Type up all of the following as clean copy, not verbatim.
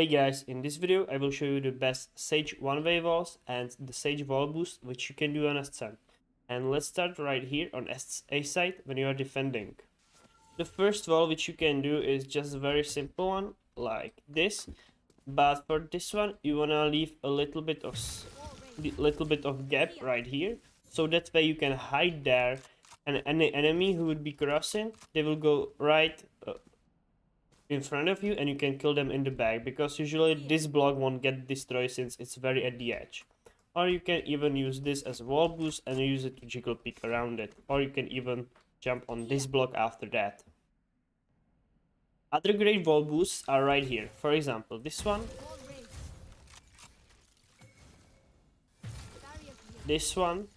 Hey guys, in this video I will show you the best Sage one-way walls and the Sage wall boost which you can do on Ascent. And let's start right here on A side when you are defending. The first wall which you can do is just a very simple one like this, but for this one you wanna leave a little bit of gap right here, so that way you can hide there, and any enemy who would be crossing, they will go right in front of you and you can kill them in the back, because usually this block won't get destroyed since it's very at the edge. Or you can even use this as a wall boost and use it to jiggle peek around it, or you can even jump on this block after that. Other great wall boosts are right here. For example, this one, this one,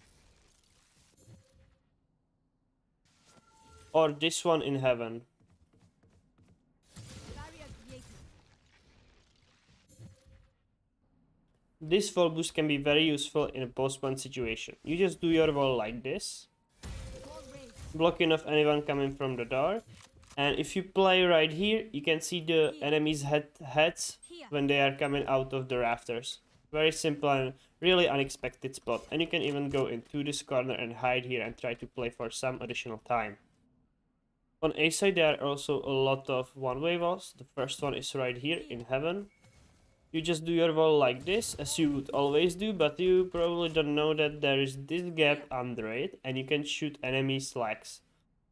or this one in heaven. This wall boost can be very useful in a post-one situation. You just do your wall like this, blocking off anyone coming from the door, and if you play right here, you can see the enemies' heads when they are coming out of the rafters. Very simple and really unexpected spot, and you can even go into this corner and hide here and try to play for some additional time. On A side there are also a lot of one-way walls. The first one is right here in heaven. You just do your wall like this, as you would always do, but you probably don't know that there is this gap under it, and you can shoot enemies' legs.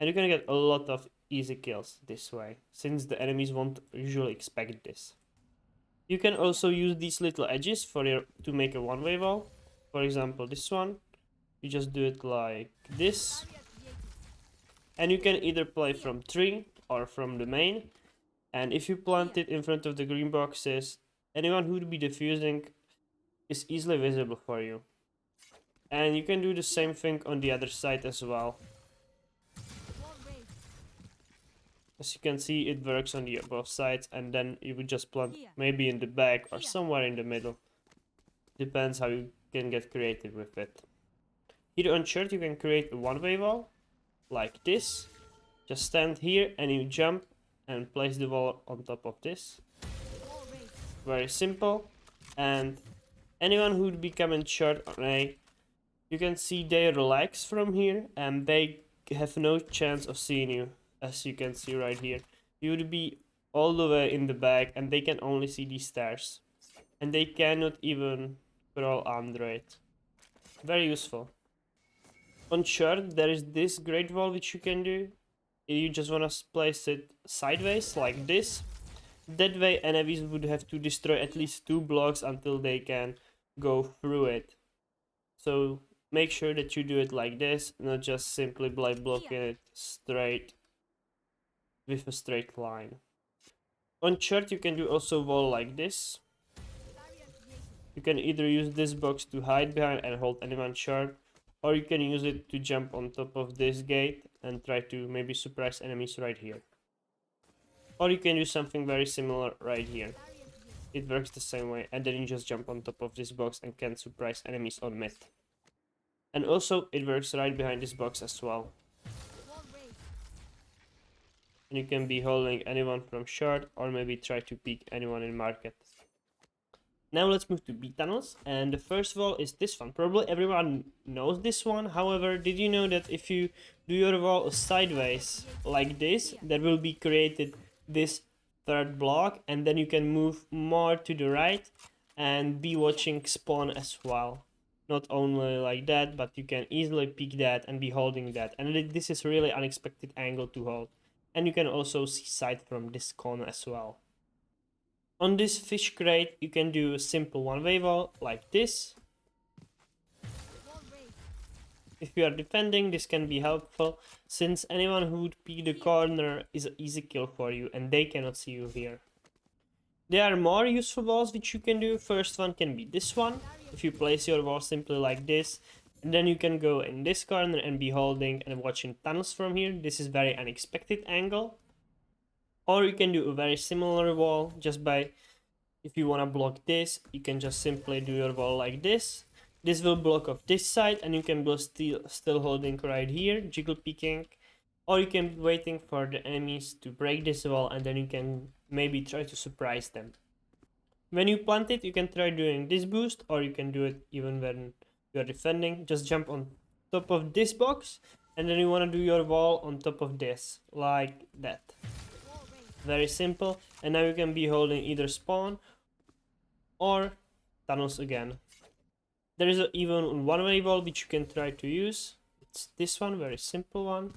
And you can get a lot of easy kills this way, since the enemies won't usually expect this. You can also use these little edges to make a one-way wall. For example, this one. You just do it like this. And you can either play from tree or from the main. And if you plant it in front of the green boxes, anyone who would be defusing is easily visible for you. And you can do the same thing on the other side as well. As you can see, it works on the both sides, and then you would just plant maybe in the back or somewhere in the middle. Depends how you can get creative with it. Here on shirt you can create a one-way wall like this. Just stand here and you jump and place the wall on top of this. Very simple. And anyone who would be coming short on A, you can see they relax from here and they have no chance of seeing you. As you can see right here, you would be all the way in the back and they can only see these stairs, and they cannot even crawl under it. Very useful. On short there is this great wall which you can do. You just want to place it sideways like this. That way enemies would have to destroy at least 2 blocks until they can go through it. So make sure that you do it like this, not just simply by blocking it straight with a straight line. On chart you can do also wall like this. You can either use this box to hide behind and hold anyone short, or you can use it to jump on top of this gate and try to maybe surprise enemies right here. Or you can do something very similar right here. It works the same way, and then you just jump on top of this box and can surprise enemies on mid. And also it works right behind this box as well. And you can be holding anyone from short, or maybe try to peek anyone in market. Now let's move to B tunnels, and the first wall is this one. Probably everyone knows this one. However, did you know that if you do your wall sideways like this, there will be created this third block, and then you can move more to the right and be watching spawn as well. Not only like that, but you can easily peek that and be holding that, and this is really unexpected angle to hold. And you can also see sight from this corner as well. On this fish crate you can do a simple one-way wall like this. If you are defending, this can be helpful, since anyone who would peek the corner is an easy kill for you and they cannot see you here. There are more useful walls which you can do. First one can be this one. If you place your wall simply like this, and then you can go in this corner and be holding and watching tunnels from here. This is very unexpected angle. Or you can do a very similar wall just by, if you want to block this, you can just simply do your wall like this. This will block off this side and you can be still holding right here, jiggle peeking. Or you can be waiting for the enemies to break this wall and then you can maybe try to surprise them. When you plant it, you can try doing this boost, or you can do it even when you are defending. Just jump on top of this box, and then you want to do your wall on top of this, like that. Very simple. And now you can be holding either spawn or tunnels again. There is even one-way wall which you can try to use. It's this one, very simple one.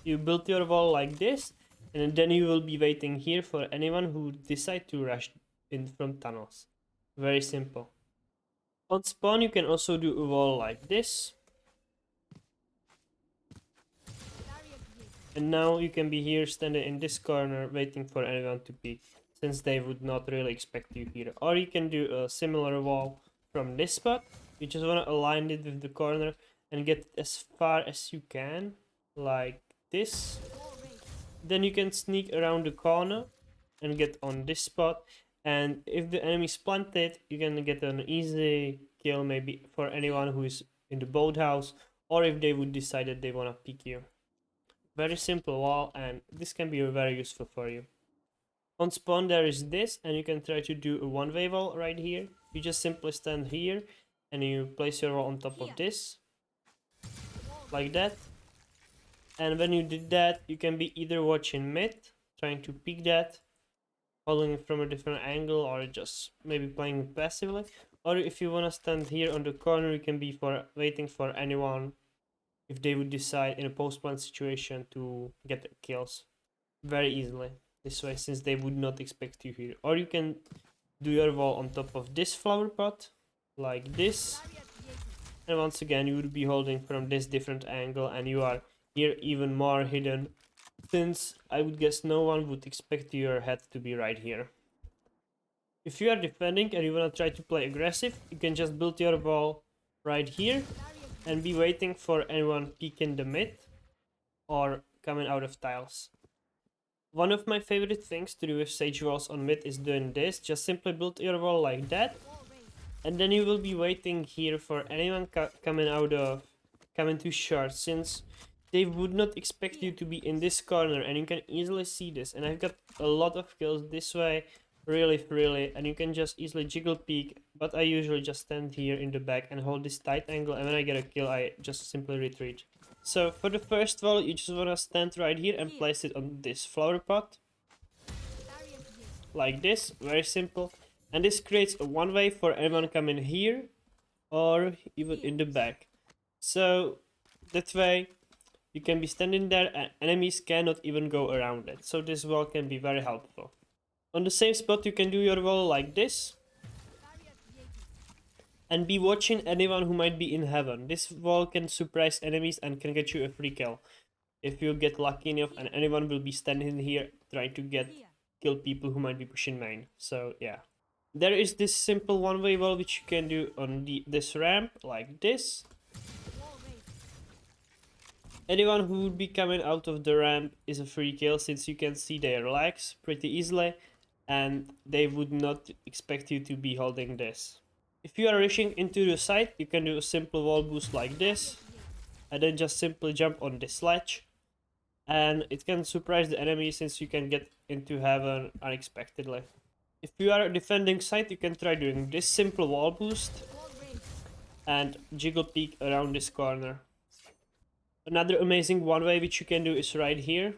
You build your wall like this, and then you will be waiting here for anyone who decide to rush in from tunnels. Very simple. On spawn you can also do a wall like this. And now you can be here standing in this corner waiting for anyone to peek, since they would not really expect you here. Or you can do a similar wall from this spot. You just want to align it with the corner and get as far as you can, like this. Then you can sneak around the corner and get on this spot. And if the enemy is planted, you can get an easy kill maybe for anyone who is in the boathouse, or if they would decide that they want to pick you. Very simple wall, and this can be very useful for you. On spawn there is this, and you can try to do a one-way wall right here. You just simply stand here and you place your wall on top of this, like that. And when you did that, you can be either watching mid, trying to pick that, holding it from a different angle, or just maybe playing passively. Or if you want to stand here on the corner, you can be waiting for anyone if they would decide in a post-plant situation to get the kills very easily this way, since they would not expect you here. Or you can do your wall on top of this flower pot like this, and once again you would be holding from this different angle, and you are here even more hidden, since I would guess no one would expect your head to be right here. If you are defending and you want to try to play aggressive, you can just build your wall right here and be waiting for anyone peeking the mid or coming out of tiles. One of my favorite things to do with sage walls on mid is doing this. Just simply build your wall like that, and then you will be waiting here for anyone coming too short, since they would not expect you to be in this corner, and you can easily see this. And I've got a lot of kills this way, really freely, and you can just easily jiggle peek, but I usually just stand here in the back and hold this tight angle, and when I get a kill I just simply retreat. So for the first wall, you just want to stand right here and place it on this flower pot like this, very simple. And this creates a one-way for anyone coming here or even in the back, so that way you can be standing there and enemies cannot even go around it. So this wall can be very helpful. On the same spot you can do your wall like this and be watching anyone who might be in heaven. This wall can surprise enemies and can get you a free kill if you get lucky enough, and anyone will be standing here trying to kill people who might be pushing main. So yeah, there is this simple one-way wall which you can do on this ramp like this. Anyone who would be coming out of the ramp is a free kill, since you can see their legs pretty easily and they would not expect you to be holding this. If you are rushing into the site, you can do a simple wall boost like this, and then just simply jump on this ledge, and it can surprise the enemy since you can get into heaven unexpectedly. If you are defending site, you can try doing this simple wall boost and jiggle peek around this corner. Another amazing one way which you can do is right here.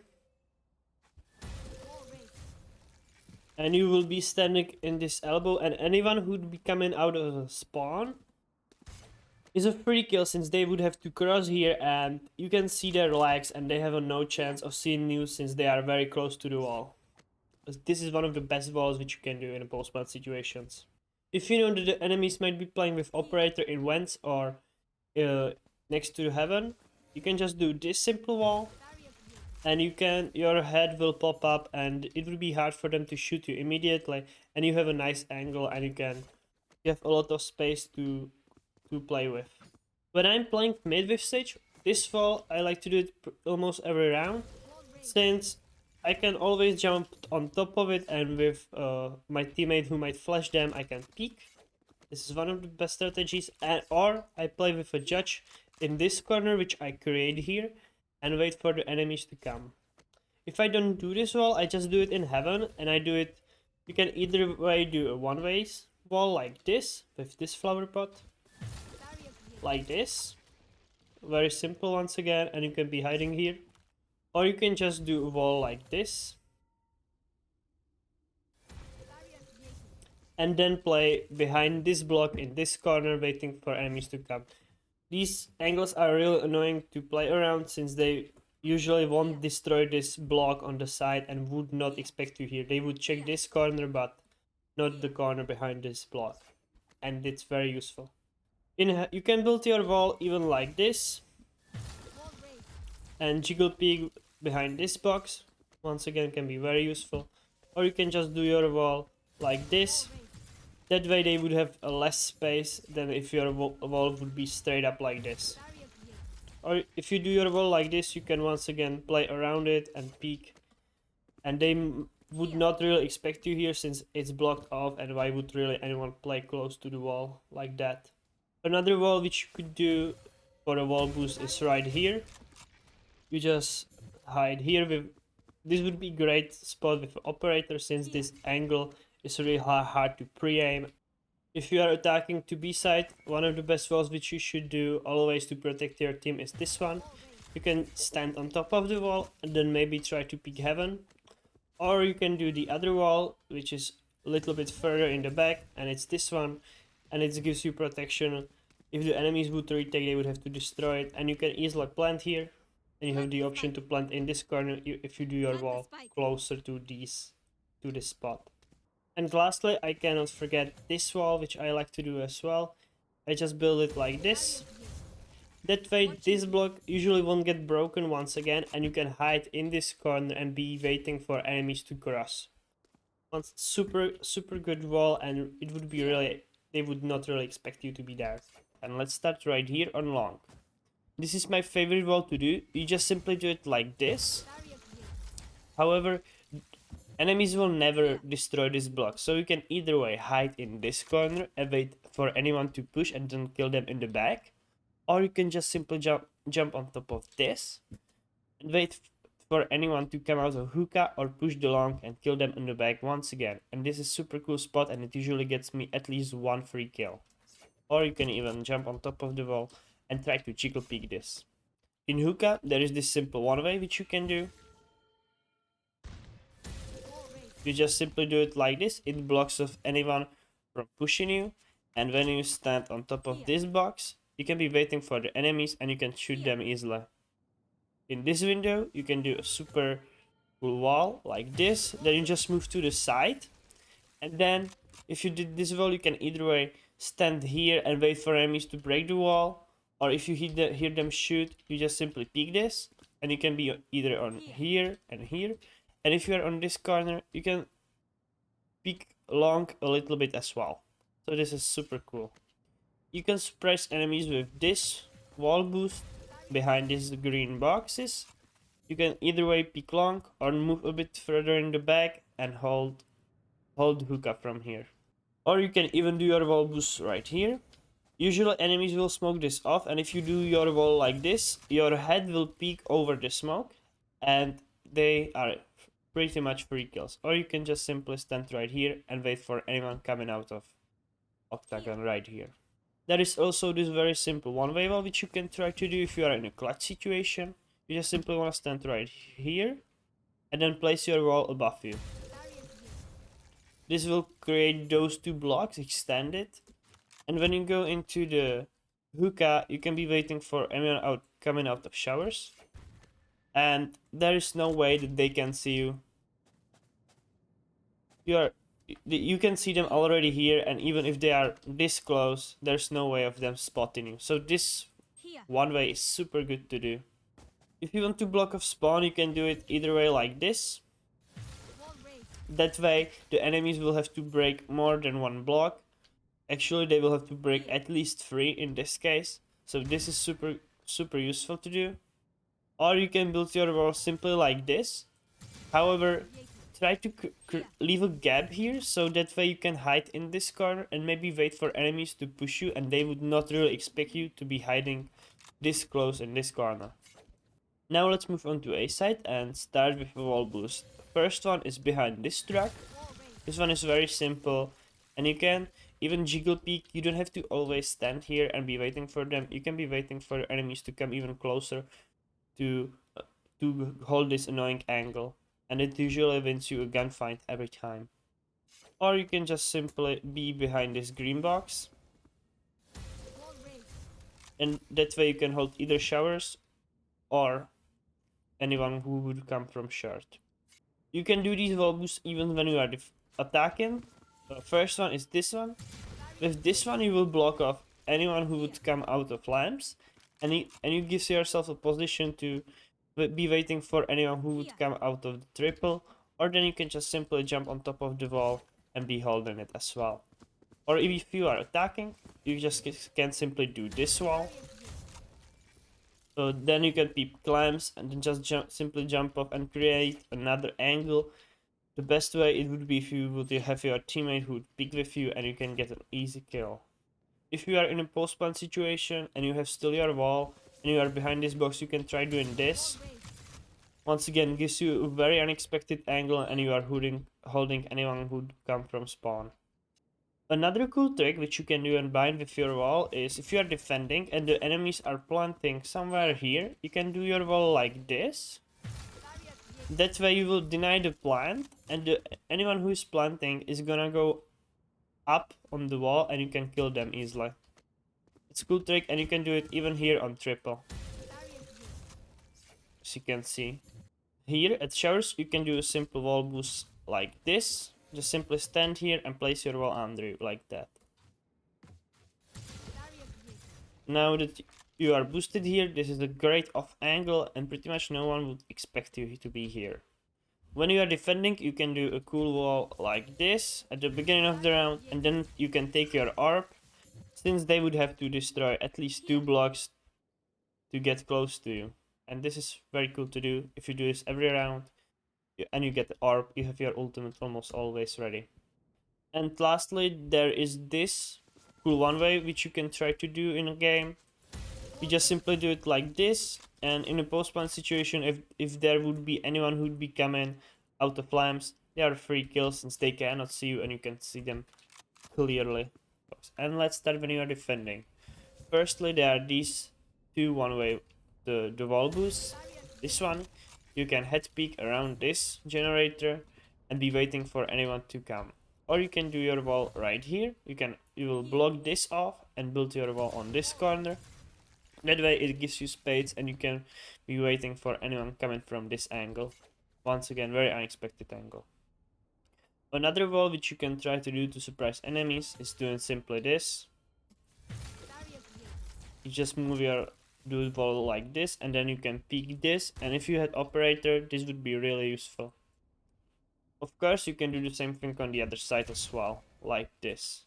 And you will be standing in this elbow, and anyone who would be coming out of a spawn is a free kill, since they would have to cross here and you can see their legs and they have no chance of seeing you since they are very close to the wall. This is one of the best walls which you can do in post-plant situations. If you know that the enemies might be playing with operator in vents or next to heaven, you can just do this simple wall, and your head will pop up and it will be hard for them to shoot you immediately, and you have a nice angle and you have a lot of space to play with. When I'm playing mid with sage, this wall I like to do it almost every round, since I can always jump on top of it, and with my teammate who might flash them I can peek. This is one of the best strategies. Or I play with a judge in this corner which I create here and wait for the enemies to come. If I don't do this wall, I just do it in heaven, and I do it You can either way do a one-way wall like this, with this flower pot, like this. Very simple once again, and you can be hiding here. Or you can just do a wall like this. And then play behind this block in this corner, waiting for enemies to come. These angles are really annoying to play around, since they usually won't destroy this block on the side and would not expect you here. They would check this corner, but not the corner behind this block. And it's very useful. You can build your wall even like this. And jiggle pig behind this box. Once again, can be very useful. Or you can just do your wall like this. That way they would have a less space than if your wall would be straight up like this. Or if you do your wall like this, you can once again play around it and peek. And they would not really expect you here, since it's blocked off, and why would really anyone play close to the wall like that? Another wall which you could do for a wall boost is right here. You just hide here. This would be a great spot with operator, since this angle is really hard to pre-aim. If you are attacking to B side, one of the best walls which you should do always to protect your team is this one. You can stand on top of the wall and then maybe try to peek heaven. Or you can do the other wall, which is a little bit further in the back, and it's this one. And it gives you protection. If the enemies would retake, they would have to destroy it. And you can easily plant here. And you have the option to plant in this corner if you do your wall closer to this spot. And lastly, I cannot forget this wall, which I like to do as well. I just build it like this. That way this block usually won't get broken once again, and you can hide in this corner and be waiting for enemies to cross. It's super good wall, and it would be really, they would not really expect you to be there. And let's start right here on long. This is my favorite wall to do. You just simply do it like this. However, enemies will never destroy this block, so you can either way hide in this corner and wait for anyone to push and then kill them in the back. Or you can just simply jump on top of this and wait for anyone to come out of hookah or push the long and kill them in the back once again. And this is super cool spot, and it usually gets me at least one free kill. Or you can even jump on top of the wall and try to jiggle peek this. In hookah, there is this simple one way which you can do. You just simply do it like this. It blocks off anyone from pushing you, and when you stand on top of this box, you can be waiting for the enemies and you can shoot them easily. In this window, you can do a super cool wall like this. Then you just move to the side, and then if you did this wall, you can either way stand here and wait for enemies to break the wall, or if you hear them shoot, you just simply peek this, and you can be either on here and here. And if you are on this corner, you can peek long a little bit as well. So this is super cool. You can suppress enemies with this wall boost behind these green boxes. You can either way peek long or move a bit further in the back and hold hookah from here. Or you can even do your wall boost right here. Usually enemies will smoke this off, and if you do your wall like this, your head will peek over the smoke, and they are pretty much free kills. Or you can just simply stand right here and wait for anyone coming out of octagon right here. There is also this very simple one-way wall which you can try to do if you are in a clutch situation. You just simply want to stand right here and then place your wall above you. This will create those two blocks, extend it. And when you go into the hookah, you can be waiting for anyone coming out of showers. And there is no way that they can see you. You can see them already here, and even if they are this close, there's no way of them spotting you. So this one way is super good to do. If you want to block off spawn, you can do it either way like this. That way the enemies will have to break more than one block. Actually, they will have to break at least 3 in this case. So this is super useful to do. Or you can build your wall simply like this. However, try to leave a gap here, so that way you can hide in this corner and maybe wait for enemies to push you, and they would not really expect you to be hiding this close in this corner. Now let's move on to A side and start with a wall boost. First one is behind this truck. This one is very simple, and you can even jiggle peek. You don't have to always stand here and be waiting for them. You can be waiting for enemies to come even closer to hold this annoying angle, and it usually wins you a gunfight every time. Or you can just simply be behind this green box, and that way you can hold either showers or anyone who would come from short. You can do these wall boosts even when you are attacking. The first one is this one. With this one you will block off anyone who would come out of lamps, and you give yourself a position to be waiting for anyone who would come out of the triple, or then you can just simply jump on top of the wall and be holding it as well. Or if you are attacking, you just can simply do this wall. So then you can peep clamps and then just simply jump off and create another angle. The best way it would be if you would have your teammate who would pick with you and you can get an easy kill. If you are in a post-plant situation and you have still your wall and you are behind this box, you can try doing this. Once again, gives you a very unexpected angle and you are holding anyone who would come from spawn. Another cool trick which you can do and bind with your wall is if you are defending and the enemies are planting somewhere here, you can do your wall like this. That way you will deny the plant, and anyone who is planting is gonna go up on the wall and you can kill them easily. It's a cool trick, and you can do it even here on triple. As you can see. Here at showers you can do a simple wall boost like this. Just simply stand here and place your wall under you like that. Now that you are boosted here, this is a great off angle and pretty much no one would expect you to be here. When you are defending, you can do a cool wall like this at the beginning of the round, and then you can take your AWP, since they would have to destroy at least 2 blocks to get close to you. And this is very cool to do. If you do this every round and you get the AWP, you have your ultimate almost always ready. And lastly, there is this cool one way which you can try to do in a game. You just simply do it like this, and in a post-plant situation, if there would be anyone who would be coming out of lamps, they are free kills since they cannot see you and you can see them clearly. And let's start when you are defending. Firstly, there are these two one-way the wall boosts. This one, you can head peek around this generator and be waiting for anyone to come. Or you can do your wall right here. You will block this off and build your wall on this corner. That way it gives you space and you can be waiting for anyone coming from this angle. Once again, very unexpected angle. Another wall which you can try to do to surprise enemies is doing simply this. You just do the wall like this, and then you can peek this, and if you had operator, this would be really useful. Of course, you can do the same thing on the other side as well, like this.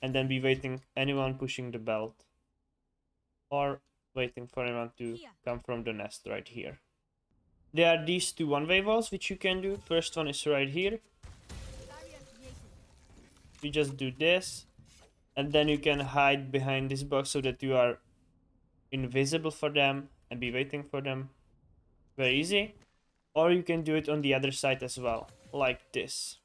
And then be waiting anyone pushing the belt. Or waiting for anyone to come from the nest right here. There are these two one-way walls which you can do. First one is right here. You just do this. And then you can hide behind this box so that you are invisible for them and be waiting for them. Very easy. Or you can do it on the other side as well, like this.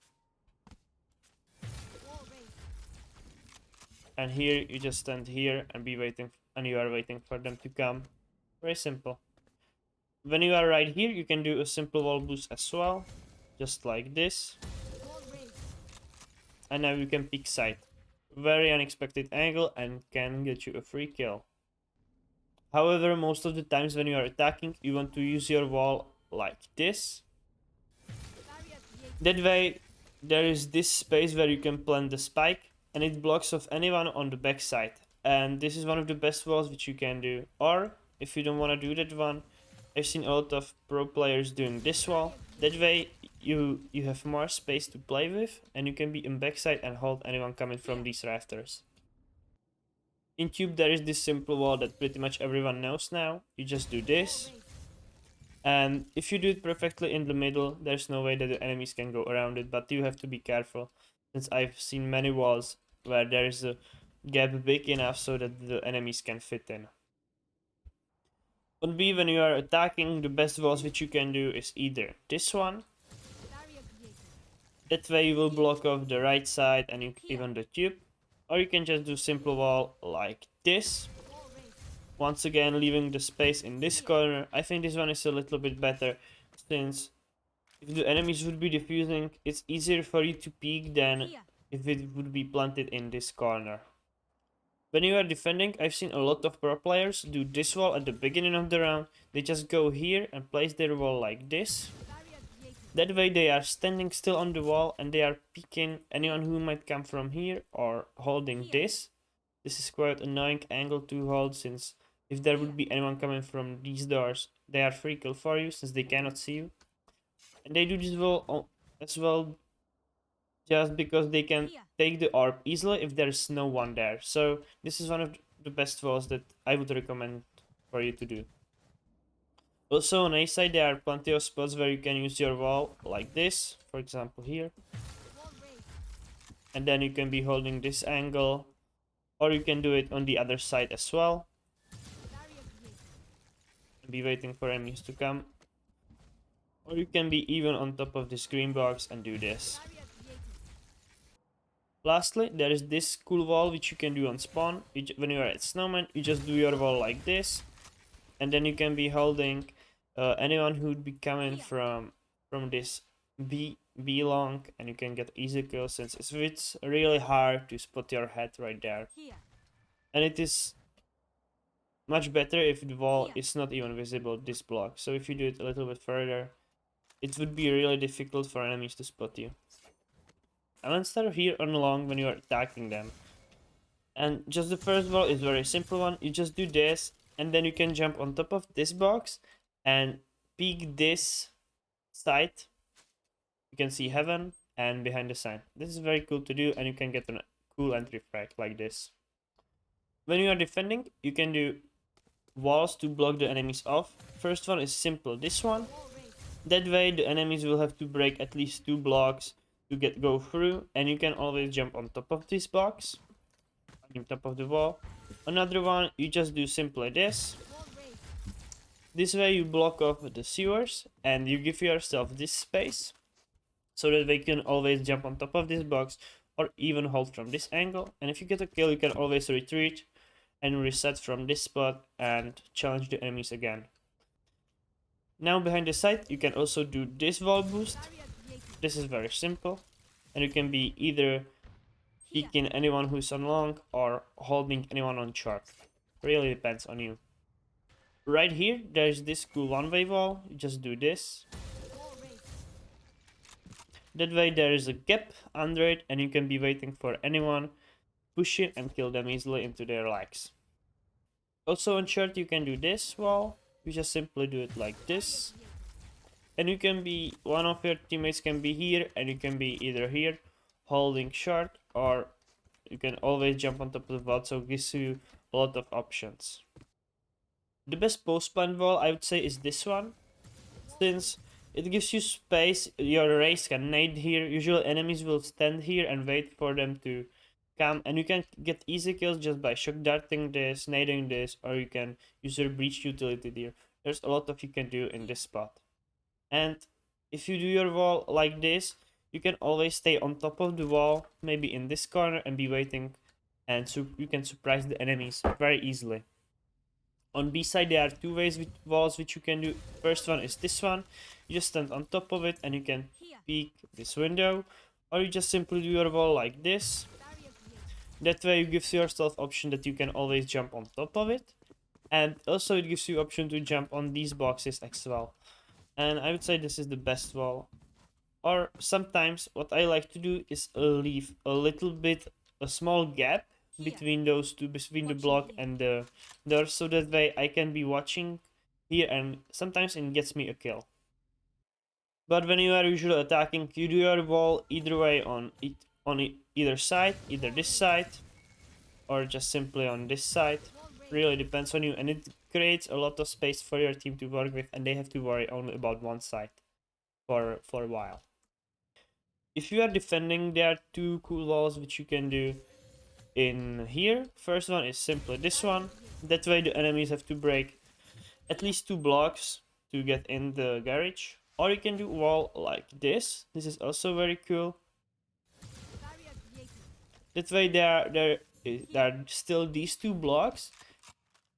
And here you just stand here and be waiting, and you are waiting for them to come. Very simple. When you are right here, you can do a simple wall boost as well, just like this. And now you can peek sight. Very unexpected angle and can get you a free kill. However, most of the times when you are attacking, you want to use your wall like this. That way, there is this space where you can plant the spike, and it blocks off anyone on the back side. And this is one of the best walls which you can do. Or, if you don't want to do that one, I've seen a lot of pro players doing this wall. That way, you have more space to play with, and you can be in backside and hold anyone coming from these rafters. In Cube, there is this simple wall that pretty much everyone knows now. You just do this. And if you do it perfectly in the middle, there's no way that the enemies can go around it, but you have to be careful, since I've seen many walls where there is a gap big enough so that the enemies can fit in. On B, when you are attacking, the best walls which you can do is either this one, That way you will block off the right side and even the tube. Or you can just do simple wall like this. Once again leaving the space in this corner. I think this one is a little bit better, since if the enemies would be diffusing, it's easier for you to peek than if it would be planted in this corner. When you are defending, I've seen a lot of pro players do this wall at the beginning of the round. They just go here and place their wall like this. That way they are standing still on the wall and they are peeking anyone who might come from here or holding this. This is quite annoying angle to hold, since if there would be anyone coming from these doors, they are free kill for you since they cannot see you. And they do this wall as well just because they can take the orb easily if there's no one there. So this is one of the best walls that I would recommend for you to do. Also on A side there are plenty of spots where you can use your wall like this, for example here. And then you can be holding this angle, or you can do it on the other side as well. Be waiting for enemies to come. Or you can be even on top of this green box and do this. Lastly, there is this cool wall which you can do on spawn. When you are at snowman, you just do your wall like this. And then you can be holding anyone who would be coming from this B long, and you can get easy kill since it's really hard to spot your head right there. And it is much better if the wall is not even visible, this block. So if you do it a little bit further, it would be really difficult for enemies to spot you. And let's start here on long when you are attacking them. And just the first wall is very simple one. You just do this, and then you can jump on top of this box and peek this side. You can see heaven and behind the sign. This is very cool to do, and you can get a cool entry frag like this. When you are defending, you can do walls to block the enemies off. First one is simple, this one. That way the enemies will have to break at least 2 blocks to go through, and you can always jump on top of this box, on top of the wall. Another one, you just do simply this. This way you block off the sewers and you give yourself this space, so that they can always jump on top of this box or even hold from this angle. And if you get a kill, you can always retreat and reset from this spot and challenge the enemies again. Now behind the side, you can also do this wall boost. This is very simple, and you can be either peeking anyone who's on long or holding anyone on short. Really depends on you. Right here, there's this cool one-way wall. You just do this. That way there is a gap under it, and you can be waiting for anyone, push it and kill them easily into their legs. Also on short, you can do this wall. You just simply do it like this. And you can be, one of your teammates can be here, and you can be either here holding short, or you can always jump on top of the wall, so it gives you a lot of options. The best post plant wall I would say is this one, since it gives you space. Your raze can nade here. Usually enemies will stand here and wait for them to come, and you can get easy kills just by shock darting this, nading this, or you can use your breach utility here. There's a lot of you can do in this spot. And if you do your wall like this, you can always stay on top of the wall, maybe in this corner, and be waiting, and so you can surprise the enemies very easily. On B side there are 2 ways with walls which you can do. First one is this one. You just stand on top of it and you can peek this window, or you just simply do your wall like this. That way you give yourself option that you can always jump on top of it, and also it gives you option to jump on these boxes as well. And I would say this is the best wall. Or sometimes what I like to do is leave a little bit, a small gap between those two, between the block and the door, so that way I can be watching here, and sometimes it gets me a kill. But when you are usually attacking, you do your wall either way on either side, either this side or just simply on this side. Really depends on you, and it creates a lot of space for your team to work with, and they have to worry only about one side for a while. If you are defending, there are 2 cool walls which you can do in here. First one is simply this one. That way the enemies have to break at least 2 blocks to get in the garage. Or you can do wall like this. This is also very cool. That way there are still these two blocks.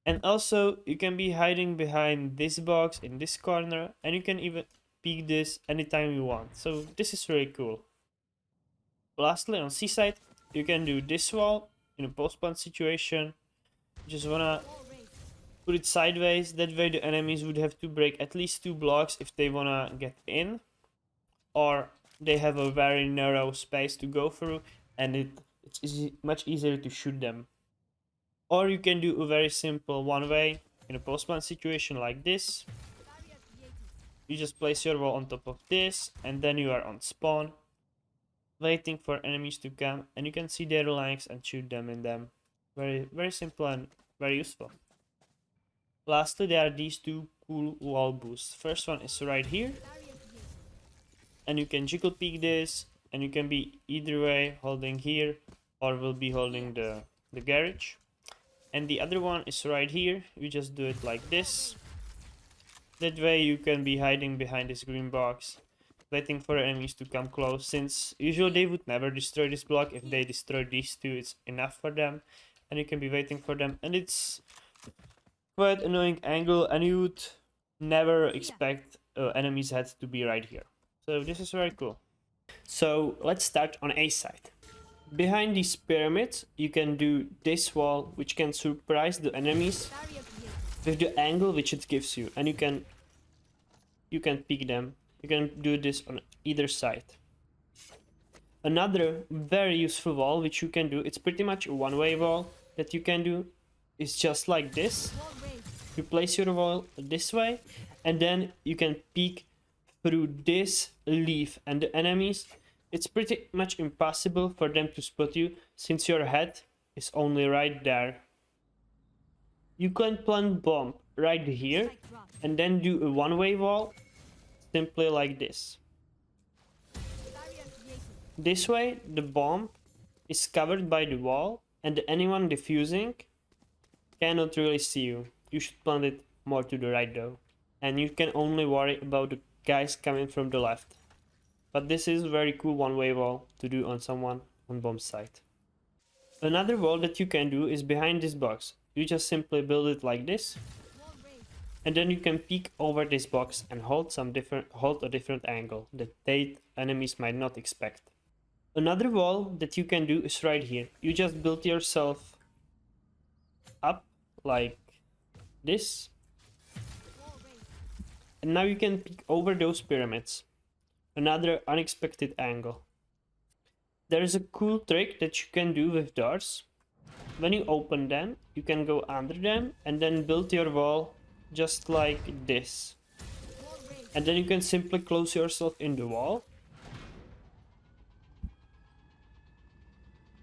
And also you can be hiding behind this box in this corner, and you can even peek this anytime you want. So this is really cool. Lastly, on C side, you can do this wall in a post-plant situation. You just wanna put it sideways, that way the enemies would have to break at least 2 blocks if they wanna get in, or they have a very narrow space to go through, and it's much easier to shoot them. Or you can do a very simple one way in a post-plant situation like this. You just place your wall on top of this, and then you are on spawn, waiting for enemies to come, and you can see their lines and shoot them in them. Very, very simple and very useful. Lastly, there are these two cool wall boosts. First one is right here, and you can jiggle peek this, and you can be either way holding here, or will be holding the garage. And the other one is right here. You just do it like this. That way you can be hiding behind this green box, waiting for enemies to come close, since usually they would never destroy this block. If they destroy these two, it's enough for them, and you can be waiting for them. And it's quite annoying angle, and you would never expect enemies' heads to be right here. So this is very cool. So let's start on A side. Behind these pyramids, you can do this wall, which can surprise the enemies with the angle which it gives you, and you can peek them. You can do this on either side. Another very useful wall which you can do, it's pretty much a one-way wall that you can do, is just like this. You place your wall this way, and then you can peek through this leaf, and the enemies, it's pretty much impossible for them to spot you, since your head is only right there. You can plant bomb right here, and then do a one-way wall, simply like this. This way, the bomb is covered by the wall, and anyone defusing cannot really see you. You should plant it more to the right though, and you can only worry about the guys coming from the left. But this is very cool one-way wall to do on someone on bomb site. Another wall that you can do is behind this box. You just simply build it like this, and then you can peek over this box and hold a different angle that the enemies might not expect. Another wall that you can do is right here. You just build yourself up like this, and now you can peek over those pyramids. Another unexpected angle. There is a cool trick that you can do with doors. When you open them, you can go under them and then build your wall just like this. And then you can simply close yourself in the wall.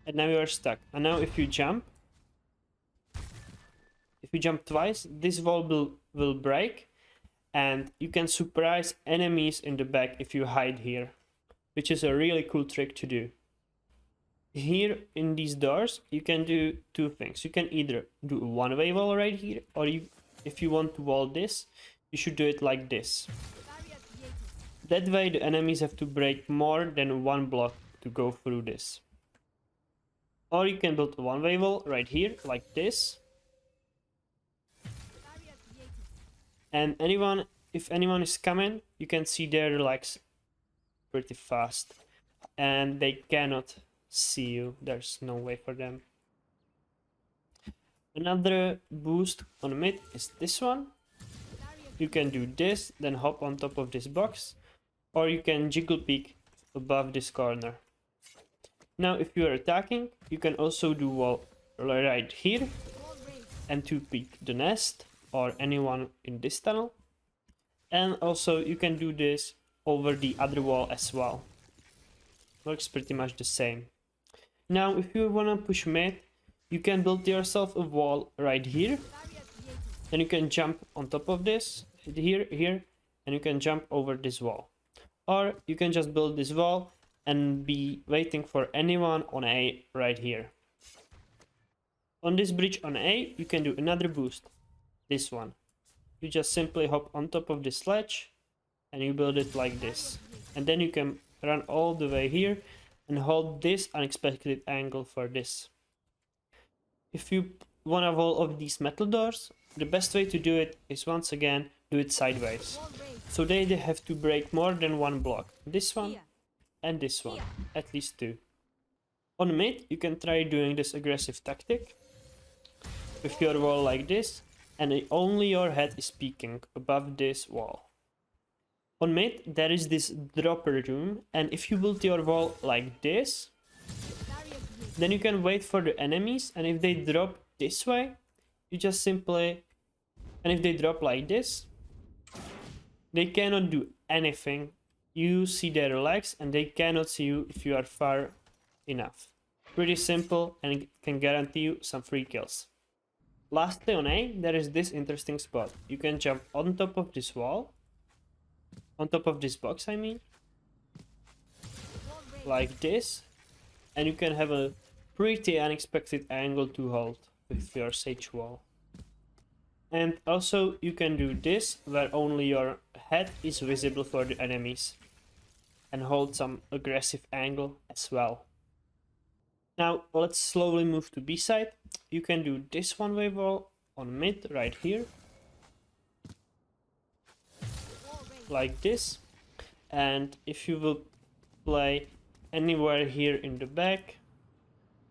And now you are stuck. And now if you jump twice, this wall will break, and you can surprise enemies in the back if you hide here, which is a really cool trick to do. Here in these doors, you can do two things. You can either do a one-way wall right here, or if you want to wall this, you should do it like this. That way the enemies have to break more than one block to go through this. Or you can build a one-way wall right here, like this. And if anyone is coming, you can see their legs pretty fast, and they cannot see you. There's no way for them. Another boost on mid is this one. You can do this, then hop on top of this box, or you can jiggle peek above this corner. Now if you are attacking, you can also do wall right here, and to peek the nest or anyone in this tunnel. And also you can do this over the other wall as well. Works pretty much the same. Now if you wanna push mid, you can build yourself a wall right here. Then you can jump on top of this, here, and you can jump over this wall. Or you can just build this wall and be waiting for anyone on A right here. On this bridge on A, you can do another boost. This one. You just simply hop on top of this ledge, and you build it like this. And then you can run all the way here and hold this unexpected angle for this. If you want to wall of these metal doors, the best way to do it is once again do it sideways. So they have to break more than one block. This one and this one, at least two. On mid, you can try doing this aggressive tactic with your wall like this, and only your head is peeking above this wall. On mid, there is this dropper room, and if you build your wall like this, then you can wait for the enemies, and if they drop this way, you just simply... And if they drop like this, they cannot do anything. You see their legs, and they cannot see you if you are far enough. Pretty simple, and can guarantee you some free kills. Lastly, on A, there is this interesting spot. You can jump on top of this wall. On top of this box, I mean. Like this. And you can have a pretty unexpected angle to hold with your sage wall. And also you can do this, where only your head is visible for the enemies. And hold some aggressive angle as well. Now let's slowly move to B side. You can do this one-way wall on mid right here. Like this. And if you will play anywhere here in the back,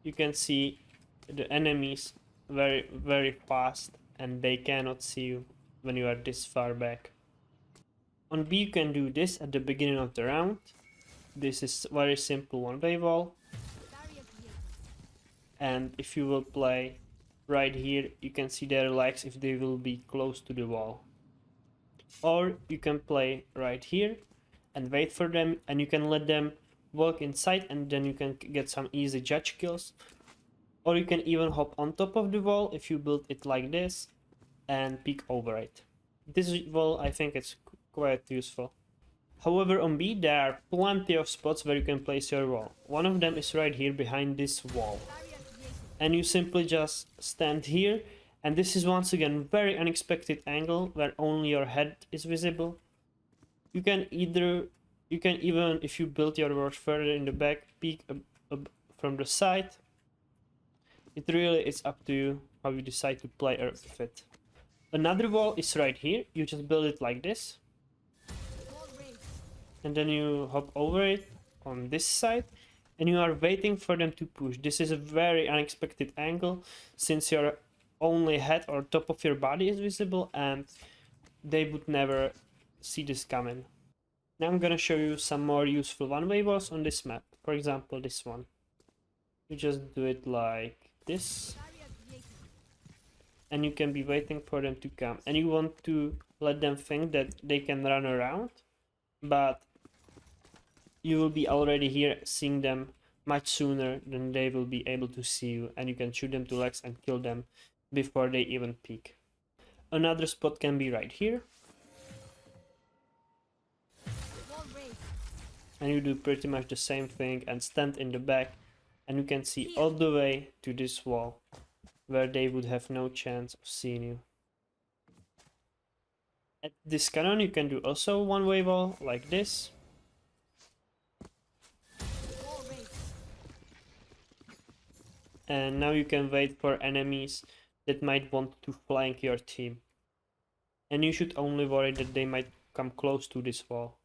you can see the enemies very fast, and they cannot see you when you are this far back. On B you can do this at the beginning of the round. This is very simple one-way wall. And if you will play right here, you can see their legs if they will be close to the wall. Or you can play right here and wait for them, and you can let them walk inside, and then you can get some easy judge kills. Or you can even hop on top of the wall if you build it like this and peek over it. This wall, I think it's quite useful. However, on B there are plenty of spots where you can place your wall. One of them is right here behind this wall. And you simply just stand here, and this is once again very unexpected angle where only your head is visible. You can even, if you build your wall further in the back, peek from the side. It really is up to you how you decide to play with it. Another wall is right here. You just build it like this. And then you hop over it on this side. And you are waiting for them to push. This is a very unexpected angle, since your only head or top of your body is visible, and they would never see this coming. Now I'm gonna show you some more useful one-way walls on this map. For example, this one. You just do it like this. And you can be waiting for them to come. And you want to let them think that they can run around, but you will be already here seeing them much sooner than they will be able to see you, and you can shoot them to legs and kill them before they even peek. Another spot can be right here. And you do pretty much the same thing and stand in the back, and you can see all the way to this wall where they would have no chance of seeing you. At this cannon you can do also one-way wall like this. And now you can wait for enemies that might want to flank your team. And you should only worry that they might come close to this wall.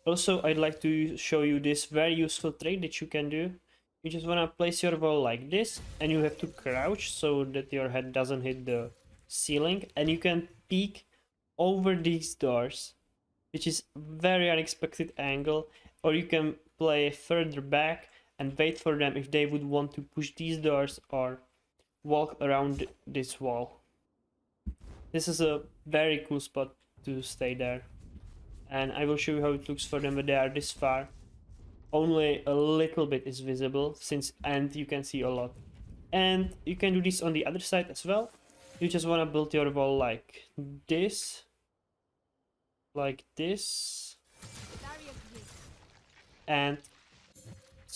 Also, I'd like to show you this very useful trick that you can do. You just want to place your wall like this, and you have to crouch so that your head doesn't hit the ceiling. And you can peek over these doors, which is very unexpected angle. Or you can play further back and wait for them if they would want to push these doors or walk around this wall. This is a very cool spot to stay there. And I will show you how it looks for them when they are this far. Only a little bit is visible, and you can see a lot. And you can do this on the other side as well. You just want to build your wall like this. Like this. And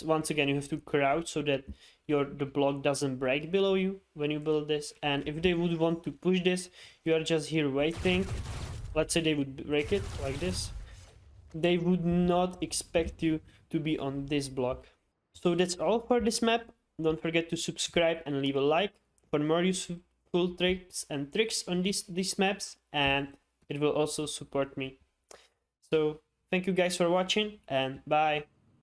once again you have to crouch so that the block doesn't break below you when you build this. And if they would want to push this, you are just here waiting. Let's say they would break it like this, they would not expect you to be on this block. So that's all for this map. Don't forget to subscribe and leave a like for more useful tricks and tricks on these maps, and it will also support me. So thank you guys for watching, and bye.